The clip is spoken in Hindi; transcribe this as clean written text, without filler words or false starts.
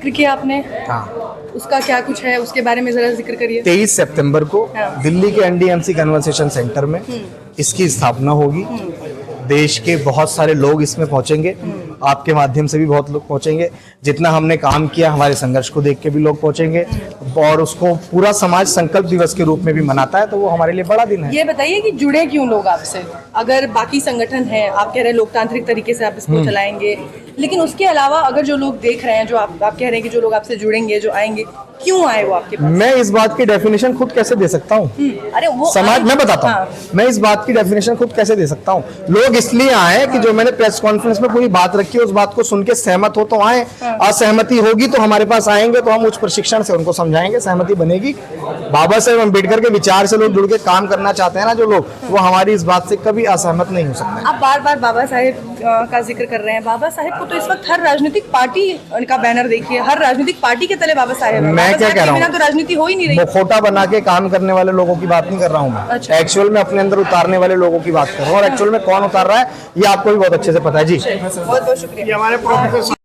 जिक्र किया आपने, हाँ, उसका क्या कुछ है, उसके बारे में जरा जिक्र करिए। 23 सितंबर को हाँ। दिल्ली के एनडीएमसी कन्वर्सेशन सेंटर में इसकी स्थापना होगी। देश के बहुत सारे लोग इसमें पहुंचेंगे, आपके माध्यम से भी बहुत लोग पहुंचेंगे। जितना हमने काम किया, हमारे संघर्ष को देख के भी लोग पहुंचेंगे, और उसको पूरा समाज संकल्प दिवस के रूप में भी मनाता है, तो वो हमारे लिए बड़ा दिन है। ये बताइए कि जुड़े क्यों लोग आपसे? अगर बाकी संगठन है, आप कह रहे हैं लोकतांत्रिक तरीके से आप इसको चलाएंगे, लेकिन उसके अलावा अगर जो लोग देख रहे हैं, जो आप कह रहे हैं कि जो लोग आपसे जुड़ेंगे, जो आएंगे, क्यों आए वो आपके पास? मैं इस बात की डेफिनेशन खुद कैसे दे सकता हूँ? अरे वो समाज, मैं बताता हूँ, हाँ। मैं इस बात की डेफिनेशन खुद कैसे दे सकता हूँ? लोग इसलिए आए कि जो मैंने प्रेस कॉन्फ्रेंस में पूरी बात रखी है, उस बात को सुन के सहमत हो तो आए। असहमति होगी तो हमारे पास आएंगे, तो हम उस प्रशिक्षण से उनको समझाएंगे, सहमति बनेगी। बाबा साहेब अम्बेडकर के विचार से लोग जुड़ के काम करना चाहते हैं ना जो लोग, वो हमारी इस बात से कभी असहमत नहीं हो सकते। आप बार बार बाबा साहेब का जिक्र कर रहे हैं। बाबा साहेब को तो इस वक्त हर राजनीतिक पार्टी का बैनर देखिए, हर राजनीतिक पार्टी के तले बाबा साहेब है। मैं बाबा क्या साहेब कह के रहा बिना हूँ, तो राजनीति हो ही नहीं रही। मुखौटा बना के काम करने वाले लोगों की बात नहीं कर रहा हूँ मैं। अच्छा। एक्चुअल में अपने अंदर उतारने वाले लोगों की बात कर रहा हूँ, और एक्चुअल में कौन उतार रहा है ये आपको भी बहुत अच्छे से पता है जी। बहुत बहुत शुक्रिया। हमारे प्रोफेसर